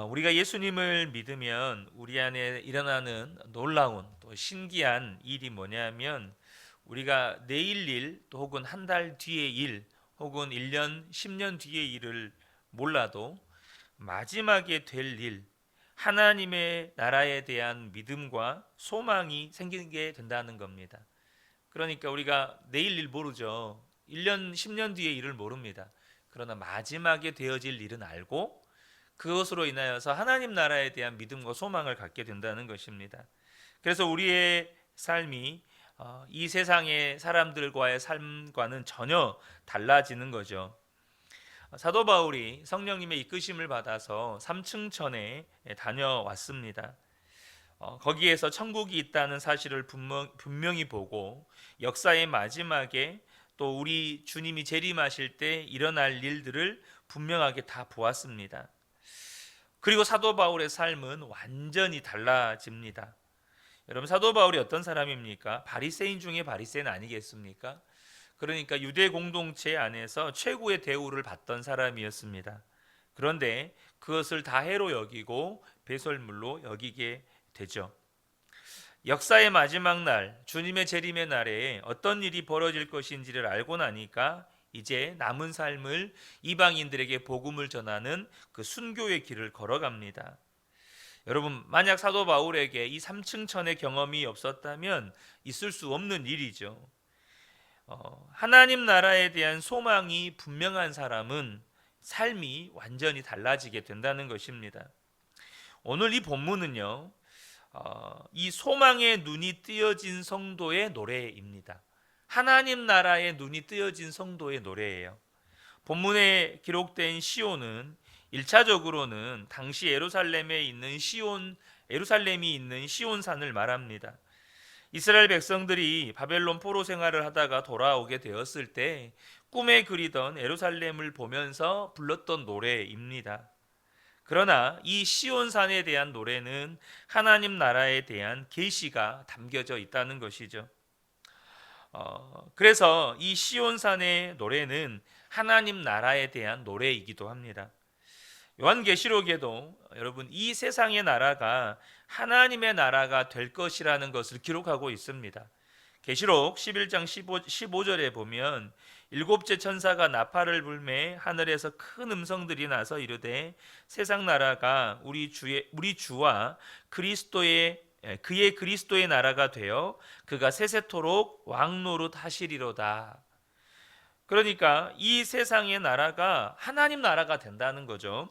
우리가 예수님을 믿으면 우리 안에 일어나는 놀라운 또 신기한 일이 뭐냐면 우리가 내일 일, 또 혹은 한 달 뒤의 일, 혹은 1년, 10년 뒤의 일을 몰라도 마지막에 될 일, 하나님의 나라에 대한 믿음과 소망이 생기게 된다는 겁니다. 그러니까 우리가 내일 일 모르죠. 1년, 10년 뒤의 일을 모릅니다. 그러나 마지막에 되어질 일은 알고 그것으로 인하여서 하나님 나라에 대한 믿음과 소망을 갖게 된다는 것입니다. 그래서 우리의 삶이 이 세상의 사람들과의 삶과는 전혀 달라지는 거죠. 사도 바울이 성령님의 이끄심을 받아서 삼층천에 다녀왔습니다. 거기에서 천국이 있다는 사실을 분명히 보고 역사의 마지막에 또 우리 주님이 재림하실 때 일어날 일들을 분명하게 다 보았습니다. 그리고 사도 바울의 삶은 완전히 달라집니다. 여러분, 사도 바울이 어떤 사람입니까? 바리새인 중에 바리새인 아니겠습니까? 그러니까 유대 공동체 안에서 최고의 대우를 받던 사람이었습니다. 그런데 그것을 다 해로 여기고 배설물로 여기게 되죠. 역사의 마지막 날, 주님의 재림의 날에 어떤 일이 벌어질 것인지를 알고 나니까 이제 남은 삶을 이방인들에게 복음을 전하는 그 순교의 길을 걸어갑니다. 여러분, 만약 사도 바울에게 이 삼층천의 경험이 없었다면 있을 수 없는 일이죠. 하나님 나라에 대한 소망이 분명한 사람은 삶이 완전히 달라지게 된다는 것입니다. 오늘 이 본문은요, 이 소망의 눈이 뜨여진 성도의 노래입니다. 하나님 나라의 눈이 뜨여진 성도의 노래예요. 본문에 기록된 시온은 1차적으로는 당시 예루살렘이 있는 시온산을 말합니다. 이스라엘 백성들이 바벨론 포로 생활을 하다가 돌아오게 되었을 때 꿈에 그리던 예루살렘을 보면서 불렀던 노래입니다. 그러나 이 시온산에 대한 노래는 하나님 나라에 대한 계시가 담겨져 있다는 것이죠. 그래서 이 시온산의 노래는 하나님 나라에 대한 노래이기도 합니다. 요한계시록에도 여러분 이 세상의 나라가 하나님의 나라가 될 것이라는 것을 기록하고 있습니다. 계시록 11장 15절에 보면 일곱째 천사가 나팔을 불매 하늘에서 큰 음성들이 나서 이르되 세상 나라가 우리 주와 그의 그리스도의 나라가 되어 그가 세세토록 왕노릇 하시리로다. 그러니까 이 세상의 나라가 하나님 나라가 된다는 거죠.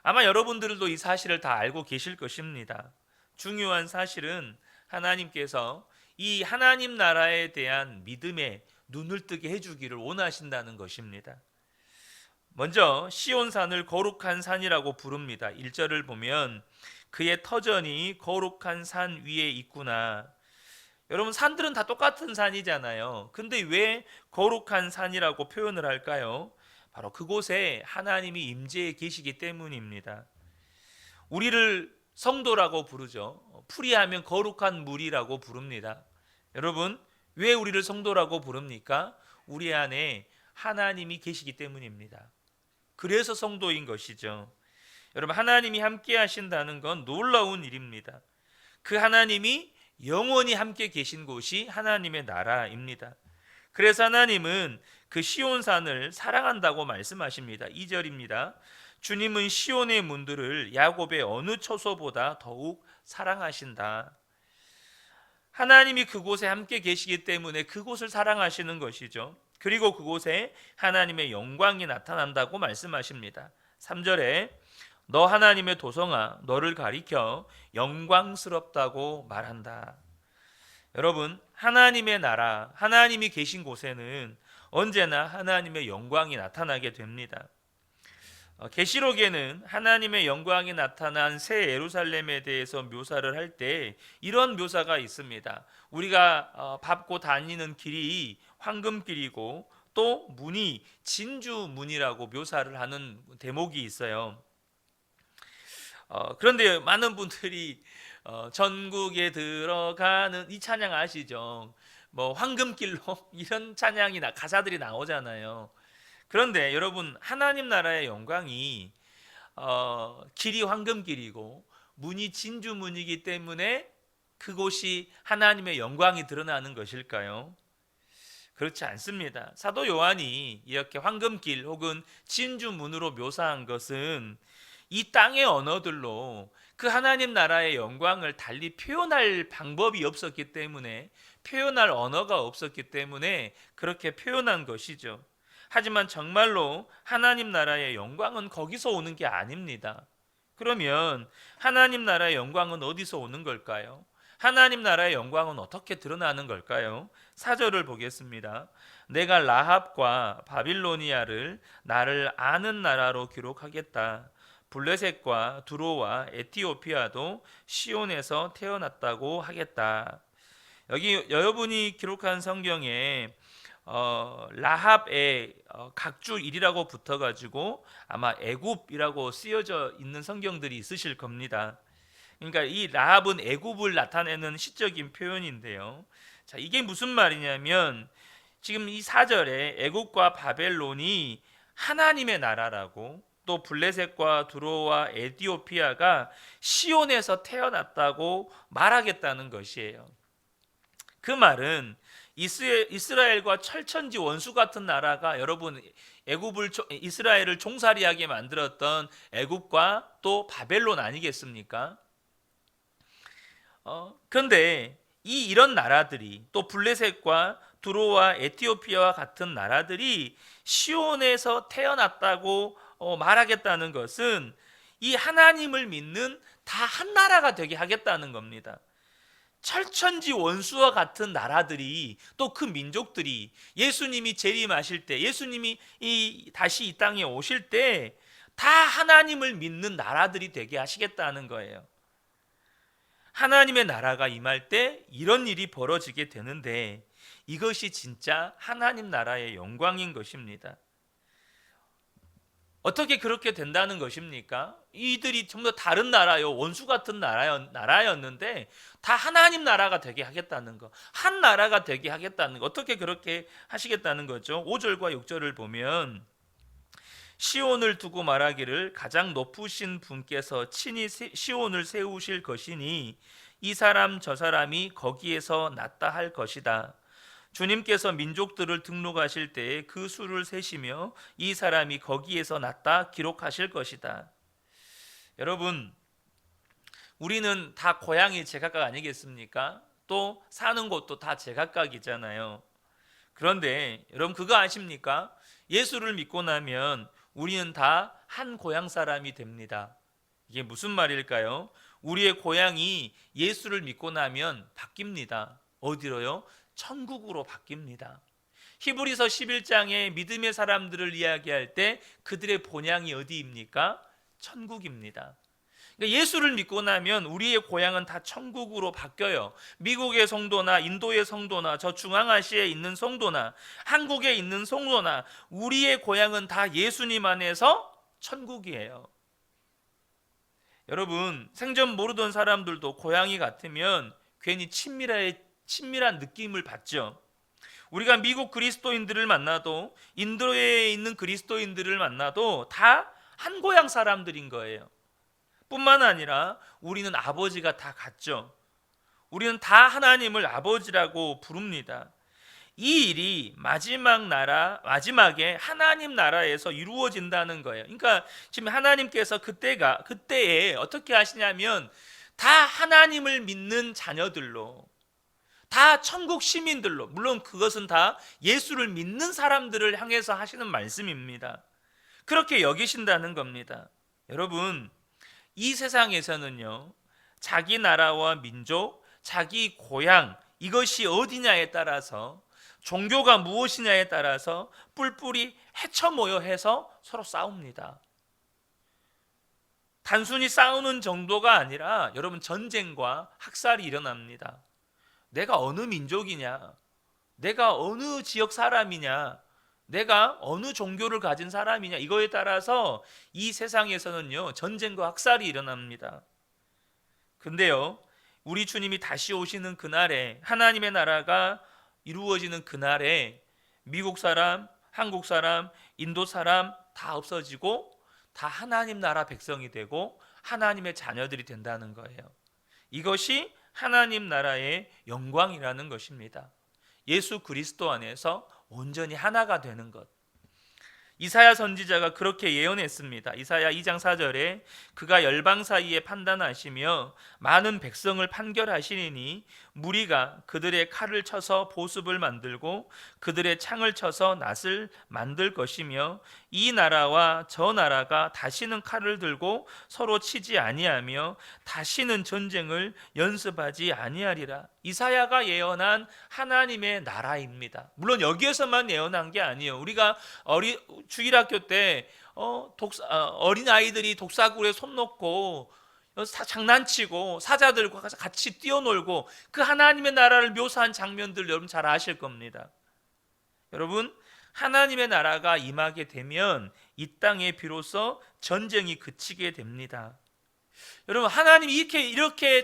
아마 여러분들도 이 사실을 다 알고 계실 것입니다. 중요한 사실은 하나님께서 이 하나님 나라에 대한 믿음에 눈을 뜨게 해주기를 원하신다는 것입니다. 먼저 시온산을 거룩한 산이라고 부릅니다. 1절을 보면 그의 터전이 거룩한 산 위에 있구나. 여러분, 산들은 다 똑같은 산이잖아요. 근데 왜 거룩한 산이라고 표현을 할까요? 바로 그곳에 하나님이 임재해 계시기 때문입니다. 우리를 성도라고 부르죠. 풀이하면 거룩한 물이라고 부릅니다. 여러분, 왜 우리를 성도라고 부릅니까? 우리 안에 하나님이 계시기 때문입니다. 그래서 성도인 것이죠. 여러분, 하나님이 함께 하신다는 건 놀라운 일입니다. 그 하나님이 영원히 함께 계신 곳이 하나님의 나라입니다. 그래서 하나님은 그 시온산을 사랑한다고 말씀하십니다. 2절입니다. 주님은 시온의 문들을 야곱의 어느 처소보다 더욱 사랑하신다. 하나님이 그곳에 함께 계시기 때문에 그곳을 사랑하시는 것이죠. 그리고 그곳에 하나님의 영광이 나타난다고 말씀하십니다. 3절에 너 하나님의 도성아 너를 가리켜 영광스럽다고 말한다. 여러분, 하나님의 나라, 하나님이 계신 곳에는 언제나 하나님의 영광이 나타나게 됩니다. 계시록에는 하나님의 영광이 나타난 새 예루살렘에 대해서 묘사를 할 때 이런 묘사가 있습니다. 우리가 밟고 다니는 길이 황금길이고 또 문이 진주문이라고 묘사를 하는 대목이 있어요. 그런데 많은 분들이 전국에 들어가는 이 찬양 아시죠? 뭐 황금길로 이런 찬양이 가사들이 나오잖아요. 그런데 여러분, 하나님 나라의 영광이 길이 황금길이고 문이 진주문이기 때문에 그곳이 하나님의 영광이 드러나는 것일까요? 그렇지 않습니다. 사도 요한이 이렇게 황금길 혹은 진주문으로 묘사한 것은 이 땅의 언어들로 그 하나님 나라의 영광을 달리 표현할 방법이 없었기 때문에, 표현할 언어가 없었기 때문에 그렇게 표현한 것이죠. 하지만 정말로 하나님 나라의 영광은 거기서 오는 게 아닙니다. 그러면 하나님 나라의 영광은 어디서 오는 걸까요? 하나님 나라의 영광은 어떻게 드러나는 걸까요? 4절을 보겠습니다. 내가 라합과 바빌로니아를 나를 아는 나라로 기록하겠다. 블레셋과 두로와 에티오피아도 시온에서 태어났다고 하겠다. 여기 여러분이 기록한 성경에 라합의 각주 일이라고 붙어가지고 아마 애굽이라고 쓰여져 있는 성경들이 있으실 겁니다. 그러니까 이 라합은 애굽을 나타내는 시적인 표현인데요. 자, 이게 무슨 말이냐면 지금 이 4절에 애굽과 바벨론이 하나님의 나라라고, 또 블레셋과 두로와 에티오피아가 시온에서 태어났다고 말하겠다는 것이에요. 그 말은 이스라엘과 철천지 원수 같은 나라가, 여러분, 이스라엘을 종살이하게 만들었던 애굽과 또 바벨론 아니겠습니까? 그런데 이런 나라들이, 또 블레셋과 두로와 에티오피아와 같은 나라들이 시온에서 태어났다고 말하겠다는 것은 이 하나님을 믿는 다 한 나라가 되게 하겠다는 겁니다. 철천지 원수와 같은 나라들이, 또 그 민족들이 예수님이 재림하실 때, 예수님이 다시 이 땅에 오실 때 다 하나님을 믿는 나라들이 되게 하시겠다는 거예요. 하나님의 나라가 임할 때 이런 일이 벌어지게 되는데, 이것이 진짜 하나님 나라의 영광인 것입니다. 어떻게 그렇게 된다는 것입니까? 이들이 전부 다 다른 나라요, 원수 같은 나라였는데 다 하나님 나라가 되게 하겠다는 거, 한 나라가 되게 하겠다는 거, 어떻게 그렇게 하시겠다는 거죠? 5절과 6절을 보면 시온을 두고 말하기를 가장 높으신 분께서 친히 시온을 세우실 것이니 이 사람 저 사람이 거기에서 났다 할 것이다. 주님께서 민족들을 등록하실 때에 그 수를 세시며 이 사람이 거기에서 났다 기록하실 것이다. 여러분, 우리는 다 고향이 제각각 아니겠습니까? 또 사는 곳도 다 제각각이잖아요. 그런데 여러분, 그거 아십니까? 예수를 믿고 나면 우리는 다 한 고향 사람이 됩니다. 이게 무슨 말일까요? 우리의 고향이 예수를 믿고 나면 바뀝니다. 어디로요? 천국으로 바뀝니다. 히브리서 11장에 믿음의 사람들을 이야기할 때 그들의 본향이 어디입니까? 천국입니다. 그러니까 예수를 믿고 나면 우리의 고향은 다 천국으로 바뀌어요. 미국의 성도나 인도의 성도나 저 중앙아시아에 있는 성도나 한국에 있는 성도나 우리의 고향은 다 예수님 안에서 천국이에요. 여러분, 생전 모르던 사람들도 고향이 같으면 괜히 친밀한 느낌을 받죠. 우리가 미국 그리스도인들을 만나도, 인도에 있는 그리스도인들을 만나도 다 한 고향 사람들인 거예요. 뿐만 아니라 우리는 아버지가 다 같죠. 우리는 다 하나님을 아버지라고 부릅니다. 이 일이 마지막에 하나님 나라에서 이루어진다는 거예요. 그러니까 지금 하나님께서 그때에 어떻게 하시냐면 다 하나님을 믿는 자녀들로, 다 천국 시민들로, 물론 그것은 다 예수를 믿는 사람들을 향해서 하시는 말씀입니다. 그렇게 여기신다는 겁니다. 여러분, 이 세상에서는요, 자기 나라와 민족, 자기 고향, 이것이 어디냐에 따라서, 종교가 무엇이냐에 따라서 뿔뿔이 헤쳐모여 해서 서로 싸웁니다. 단순히 싸우는 정도가 아니라 여러분, 전쟁과 학살이 일어납니다. 내가 어느 민족이냐, 내가 어느 지역 사람이냐, 내가 어느 종교를 가진 사람이냐, 이거에 따라서 이 세상에서는요, 전쟁과 학살이 일어납니다. 근데요, 우리 주님이 다시 오시는 그날에, 하나님의 나라가 이루어지는 그날에 미국 사람, 한국 사람, 인도 사람 다 없어지고 다 하나님 나라 백성이 되고 하나님의 자녀들이 된다는 거예요. 이것이 하나님 나라의 영광이라는 것입니다. 예수 그리스도 안에서 온전히 하나가 되는 것. 이사야 선지자가 그렇게 예언했습니다. 이사야 2장 4절에 그가 열방 사이에 판단하시며 많은 백성을 판결하시리니 무리가 그들의 칼을 쳐서 보습을 만들고 그들의 창을 쳐서 낫을 만들 것이며 이 나라와 저 나라가 다시는 칼을 들고 서로 치지 아니하며 다시는 전쟁을 연습하지 아니하리라. 이사야가 예언한 하나님의 나라입니다. 물론 여기에서만 예언한 게 아니에요. 우리가 주일학교 때 어린 아이들이 독사굴에 손 놓고 장난치고 사자들과 같이 뛰어놀고 그 하나님의 나라를 묘사한 장면들 여러분 잘 아실 겁니다. 여러분, 하나님의 나라가 임하게 되면 이 땅에 비로소 전쟁이 그치게 됩니다. 여러분, 하나님이 이렇게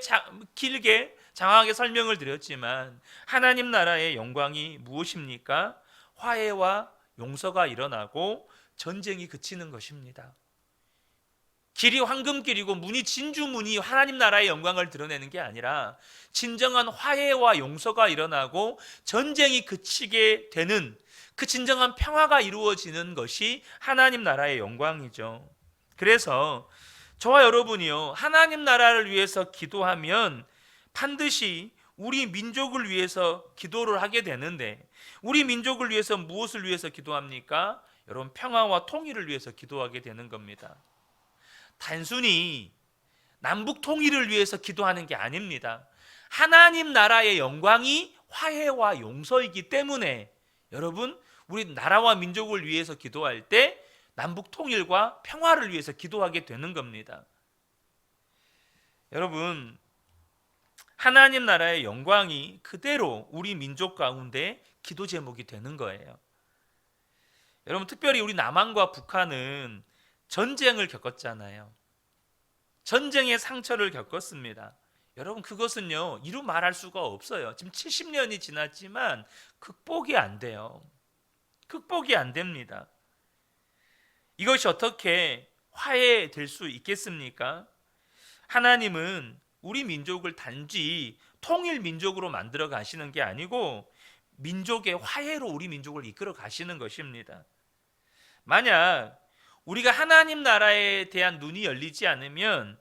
길게 장황하게 설명을 드렸지만 하나님 나라의 영광이 무엇입니까? 화해와 용서가 일어나고 전쟁이 그치는 것입니다. 길이 황금길이고 문이 진주문이 하나님 나라의 영광을 드러내는 게 아니라 진정한 화해와 용서가 일어나고 전쟁이 그치게 되는 그 진정한 평화가 이루어지는 것이 하나님 나라의 영광이죠. 그래서 저와 여러분이요, 하나님 나라를 위해서 기도하면 반드시 우리 민족을 위해서 기도를 하게 되는데, 우리 민족을 위해서 무엇을 위해서 기도합니까? 여러분, 평화와 통일을 위해서 기도하게 되는 겁니다. 단순히 남북 통일을 위해서 기도하는 게 아닙니다. 하나님 나라의 영광이 화해와 용서이기 때문에 여러분, 우리 나라와 민족을 위해서 기도할 때 남북 통일과 평화를 위해서 기도하게 되는 겁니다. 여러분, 하나님 나라의 영광이 그대로 우리 민족 가운데 기도 제목이 되는 거예요. 여러분, 특별히 우리 남한과 북한은 전쟁을 겪었잖아요. 전쟁의 상처를 겪었습니다. 여러분, 그것은요, 이루 말할 수가 없어요. 지금 70년이 지났지만 극복이 안 돼요. 극복이 안 됩니다. 이것이 어떻게 화해될 수 있겠습니까? 하나님은 우리 민족을 단지 통일 민족으로 만들어 가시는 게 아니고 민족의 화해로 우리 민족을 이끌어 가시는 것입니다. 만약 우리가 하나님 나라에 대한 눈이 열리지 않으면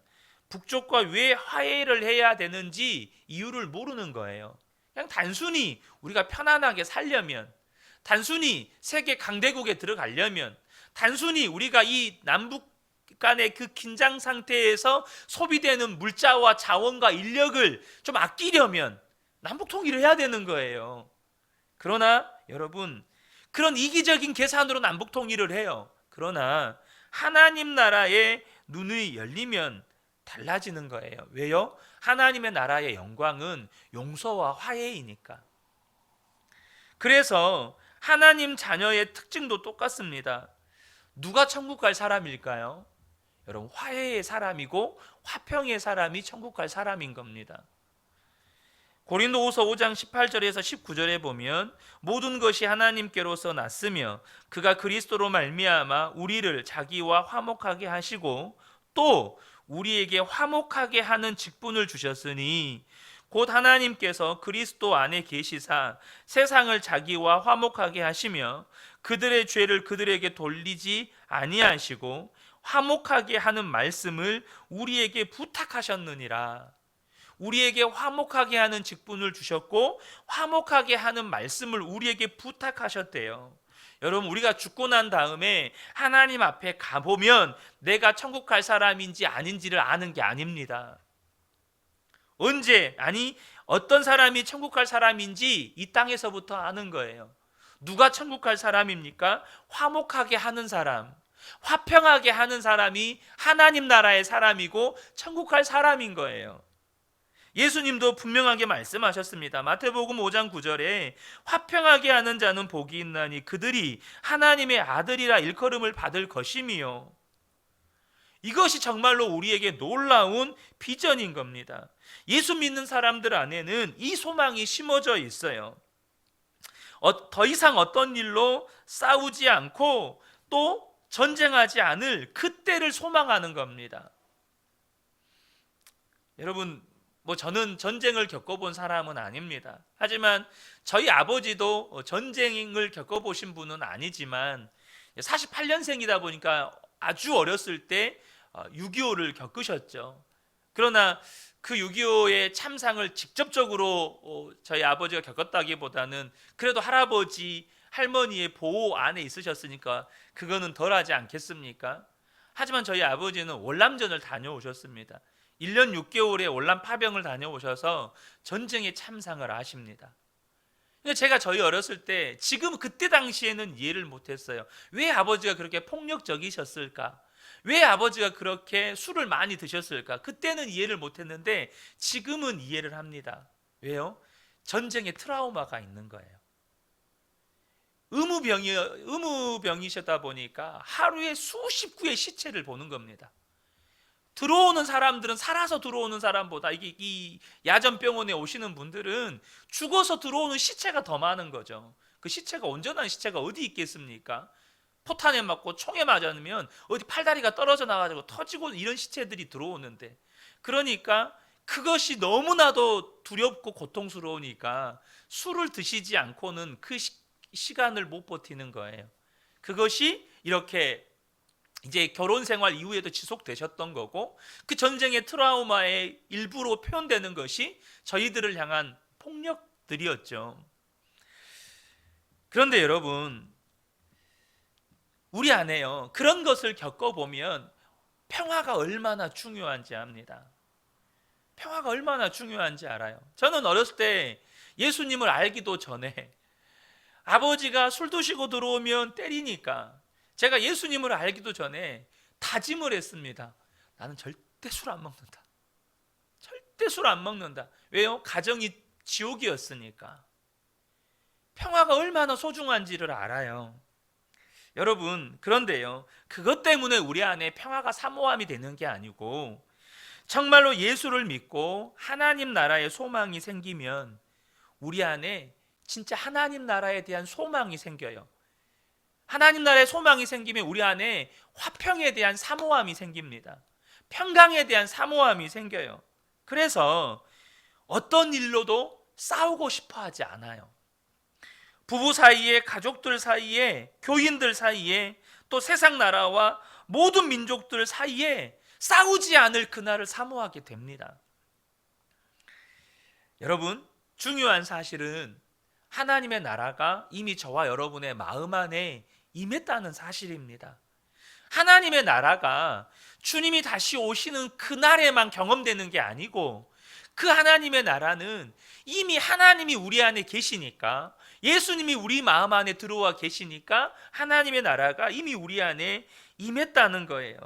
북쪽과 왜 화해를 해야 되는지 이유를 모르는 거예요. 그냥 단순히 우리가 편안하게 살려면, 단순히 세계 강대국에 들어가려면, 단순히 우리가 이 남북 간의 그 긴장 상태에서 소비되는 물자와 자원과 인력을 좀 아끼려면 남북 통일을 해야 되는 거예요. 그러나 여러분, 그런 이기적인 계산으로 남북 통일을 해요. 그러나 하나님 나라의 눈이 열리면 달라지는 거예요. 왜요? 하나님의 나라의 영광은 용서와 화해이니까. 그래서 하나님 자녀의 특징도 똑같습니다. 누가 천국 갈 사람일까요? 여러분, 화해의 사람이고 화평의 사람이 천국 갈 사람인 겁니다. 고린도후서 5장 18절에서 19절에 보면 모든 것이 하나님께로서 났으며 그가 그리스도로 말미암아 우리를 자기와 화목하게 하시고 또 우리에게 화목하게 하는 직분을 주셨으니 곧 하나님께서 그리스도 안에 계시사 세상을 자기와 화목하게 하시며 그들의 죄를 그들에게 돌리지 아니하시고 화목하게 하는 말씀을 우리에게 부탁하셨느니라. 우리에게 화목하게 하는 직분을 주셨고 화목하게 하는 말씀을 우리에게 부탁하셨대요. 여러분, 우리가 죽고 난 다음에 하나님 앞에 가보면 내가 천국 갈 사람인지 아닌지를 아는 게 아닙니다. 언제, 아니 어떤 사람이 천국 갈 사람인지 이 땅에서부터 아는 거예요. 누가 천국 갈 사람입니까? 화목하게 하는 사람, 화평하게 하는 사람이 하나님 나라의 사람이고 천국 갈 사람인 거예요. 예수님도 분명하게 말씀하셨습니다. 마태복음 5장 9절에 화평하게 하는 자는 복이 있나니 그들이 하나님의 아들이라 일컬음을 받을 것이며, 이것이 정말로 우리에게 놀라운 비전인 겁니다. 예수 믿는 사람들 안에는 이 소망이 심어져 있어요. 더 이상 어떤 일로 싸우지 않고 또 전쟁하지 않을 그때를 소망하는 겁니다. 여러분, 저는 전쟁을 겪어본 사람은 아닙니다. 하지만 저희 아버지도 전쟁을 겪어보신 분은 아니지만 48년생이다 보니까 아주 어렸을 때 6.25를 겪으셨죠. 그러나 그 6.25의 참상을 직접적으로 저희 아버지가 겪었다기보다는 그래도 할아버지, 할머니의 보호 안에 있으셨으니까 그거는 덜하지 않겠습니까? 하지만 저희 아버지는 월남전을 다녀오셨습니다. 1년 6개월의 월남 파병을 다녀오셔서 전쟁의 참상을 아십니다. 제가 저희 어렸을 때 지금 그때 당시에는 이해를 못했어요. 왜 아버지가 그렇게 폭력적이셨을까? 왜 아버지가 그렇게 술을 많이 드셨을까? 그때는 이해를 못했는데 지금은 이해를 합니다. 왜요? 전쟁의 트라우마가 있는 거예요. 의무병이셨다 보니까 하루에 수십 구의 시체를 보는 겁니다. 들어오는 사람들은 살아서 들어오는 사람보다 이 야전병원에 오시는 분들은 죽어서 들어오는 시체가 더 많은 거죠. 그 시체가 온전한 시체가 어디 있겠습니까? 포탄에 맞고 총에 맞으면 어디 팔다리가 떨어져 나가지고 터지고 이런 시체들이 들어오는데, 그러니까 그것이 너무나도 두렵고 고통스러우니까 술을 드시지 않고는 그 시간을 못 버티는 거예요. 그것이 이렇게 이제 결혼 생활 이후에도 지속되셨던 거고, 그 전쟁의 트라우마의 일부로 표현되는 것이 저희들을 향한 폭력들이었죠. 그런데 여러분, 우리 안에요, 그런 것을 겪어보면 평화가 얼마나 중요한지 압니다. 평화가 얼마나 중요한지 알아요. 저는 어렸을 때 예수님을 알기도 전에 아버지가 술 드시고 들어오면 때리니까 제가 예수님을 알기도 전에 다짐을 했습니다. 나는 절대 술 안 먹는다. 절대 술 안 먹는다. 왜요? 가정이 지옥이었으니까. 평화가 얼마나 소중한지를 알아요. 여러분, 그런데요, 그것 때문에 우리 안에 평화가 사모함이 되는 게 아니고 정말로 예수를 믿고 하나님 나라의 소망이 생기면 우리 안에 진짜 하나님 나라에 대한 소망이 생겨요. 하나님 나라의 소망이 생기면 우리 안에 화평에 대한 사모함이 생깁니다. 평강에 대한 사모함이 생겨요. 그래서 어떤 일로도 싸우고 싶어 하지 않아요. 부부 사이에, 가족들 사이에, 교인들 사이에, 또 세상 나라와 모든 민족들 사이에 싸우지 않을 그날을 사모하게 됩니다. 여러분, 중요한 사실은 하나님의 나라가 이미 저와 여러분의 마음 안에 임했다는 사실입니다. 하나님의 나라가 주님이 다시 오시는 그날에만 경험되는 게 아니고, 그 하나님의 나라는 이미 하나님이 우리 안에 계시니까, 예수님이 우리 마음 안에 들어와 계시니까 하나님의 나라가 이미 우리 안에 임했다는 거예요.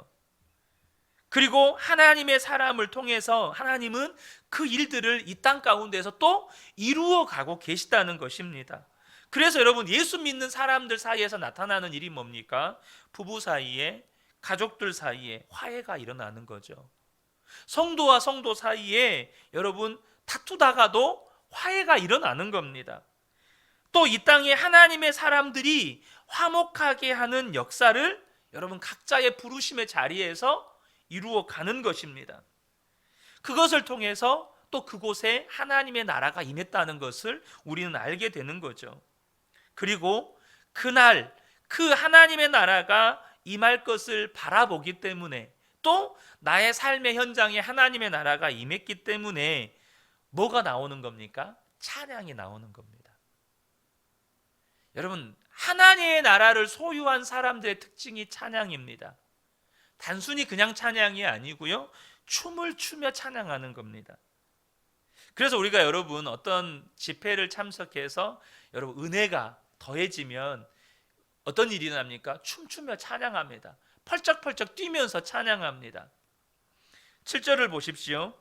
그리고 하나님의 사람을 통해서 하나님은 그 일들을 이 땅 가운데서 또 이루어 가고 계시다는 것입니다. 그래서 여러분, 예수 믿는 사람들 사이에서 나타나는 일이 뭡니까? 부부 사이에, 가족들 사이에 화해가 일어나는 거죠. 성도와 성도 사이에 여러분 다투다가도 화해가 일어나는 겁니다. 또 이 땅에 하나님의 사람들이 화목하게 하는 역사를 여러분 각자의 부르심의 자리에서 이루어 가는 것입니다. 그것을 통해서 또 그곳에 하나님의 나라가 임했다는 것을 우리는 알게 되는 거죠. 그리고 그날 그 하나님의 나라가 임할 것을 바라보기 때문에, 또 나의 삶의 현장에 하나님의 나라가 임했기 때문에 뭐가 나오는 겁니까? 찬양이 나오는 겁니다. 여러분, 하나님의 나라를 소유한 사람들의 특징이 찬양입니다. 단순히 그냥 찬양이 아니고요, 춤을 추며 찬양하는 겁니다. 그래서 우리가 여러분 어떤 집회를 참석해서 여러분 은혜가 더해지면 어떤 일이 납니까? 춤추며 찬양합니다. 펄쩍펄쩍 뛰면서 찬양합니다. 7절을 보십시오.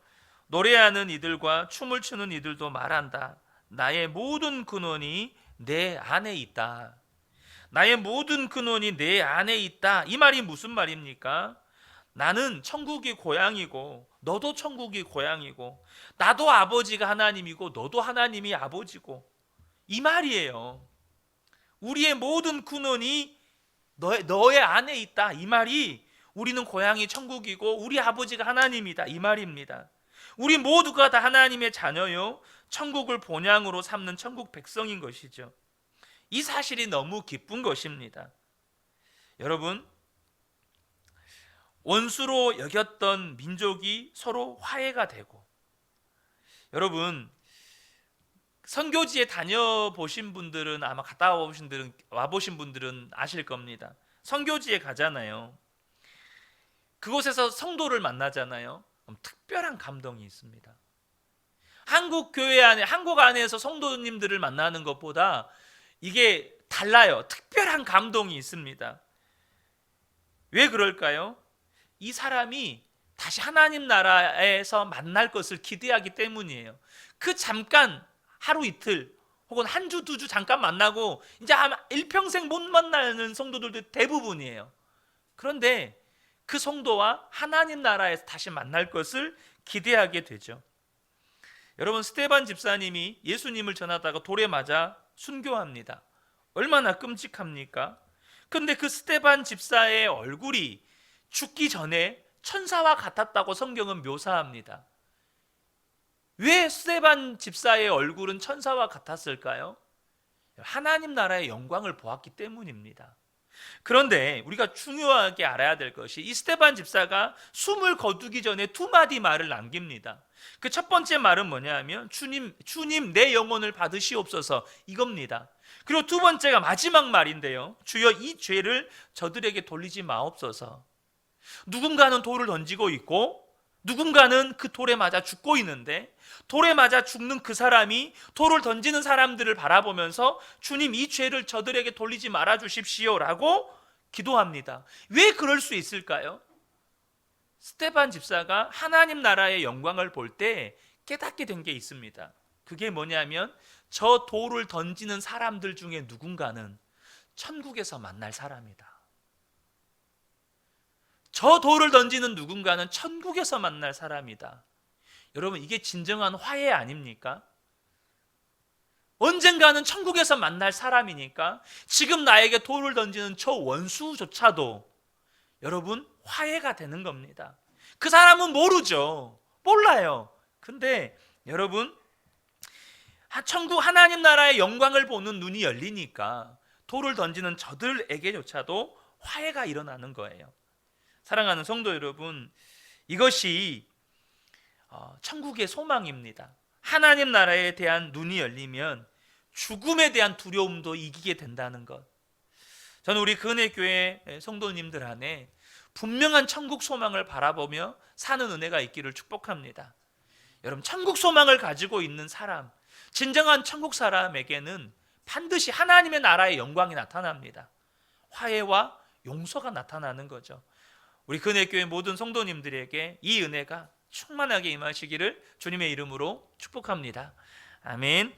노래하는 이들과 춤을 추는 이들도 말한다. 나의 모든 근원이 내 안에 있다. 나의 모든 근원이 내 안에 있다. 이 말이 무슨 말입니까? 나는 천국이 고향이고 너도 천국이 고향이고, 나도 아버지가 하나님이고 너도 하나님이 아버지고, 이 말이에요. 우리의 모든 근원이 너의 안에 있다. 이 말이 우리는 고향이 천국이고 우리 아버지가 하나님이다. 이 말입니다. 우리 모두가 다 하나님의 자녀요, 천국을 본향으로 삼는 천국 백성인 것이죠. 이 사실이 너무 기쁜 것입니다. 여러분, 원수로 여겼던 민족이 서로 화해가 되고, 여러분 선교지에 다녀보신 분들은, 아마 갔다 와보신 분들은 아실 겁니다. 선교지에 가잖아요. 그곳에서 성도를 만나잖아요. 그럼 특별한 감동이 있습니다. 한국 교회 안에, 한국 안에서 성도님들을 만나는 것보다 이게 달라요. 특별한 감동이 있습니다. 왜 그럴까요? 이 사람이 다시 하나님 나라에서 만날 것을 기대하기 때문이에요. 그 잠깐 하루 이틀 혹은 한 주, 두 주 잠깐 만나고 이제 아마 일평생 못 만나는 성도들도 대부분이에요. 그런데 그 성도와 하나님 나라에서 다시 만날 것을 기대하게 되죠. 여러분, 스데반 집사님이 예수님을 전하다가 돌에 맞아 순교합니다. 얼마나 끔찍합니까? 근데 그 스데반 집사의 얼굴이 죽기 전에 천사와 같았다고 성경은 묘사합니다. 왜 스데반 집사의 얼굴은 천사와 같았을까요? 하나님 나라의 영광을 보았기 때문입니다. 그런데 우리가 중요하게 알아야 될 것이, 이 스데반 집사가 숨을 거두기 전에 두 마디 말을 남깁니다. 그 첫 번째 말은 뭐냐면 주님 내 영혼을 받으시옵소서, 이겁니다. 그리고 두 번째가 마지막 말인데요, 주여 이 죄를 저들에게 돌리지 마옵소서. 누군가는 돌을 던지고 있고 누군가는 그 돌에 맞아 죽고 있는데, 돌에 맞아 죽는 그 사람이 돌을 던지는 사람들을 바라보면서 주님 이 죄를 저들에게 돌리지 말아 주십시오 라고 기도합니다. 왜 그럴 수 있을까요? 스데반 집사가 하나님 나라의 영광을 볼 때 깨닫게 된 게 있습니다. 그게 뭐냐면, 저 돌을 던지는 사람들 중에 누군가는 천국에서 만날 사람이다. 저 돌을 던지는 누군가는 천국에서 만날 사람이다. 여러분, 이게 진정한 화해 아닙니까? 언젠가는 천국에서 만날 사람이니까 지금 나에게 돌을 던지는 저 원수조차도 여러분 화해가 되는 겁니다. 그 사람은 모르죠. 몰라요. 근데 여러분, 천국 하나님 나라의 영광을 보는 눈이 열리니까 돌을 던지는 저들에게조차도 화해가 일어나는 거예요. 사랑하는 성도 여러분, 이것이 천국의 소망입니다. 하나님 나라에 대한 눈이 열리면 죽음에 대한 두려움도 이기게 된다는 것. 저는 우리 근혜교회 성도님들 안에 분명한 천국 소망을 바라보며 사는 은혜가 있기를 축복합니다. 여러분, 천국 소망을 가지고 있는 사람, 진정한 천국 사람에게는 반드시 하나님의 나라의 영광이 나타납니다. 화해와 용서가 나타나는 거죠. 우리 근혜교회 모든 성도님들에게 이 은혜가 충만하게 임하시기를 주님의 이름으로 축복합니다. 아멘.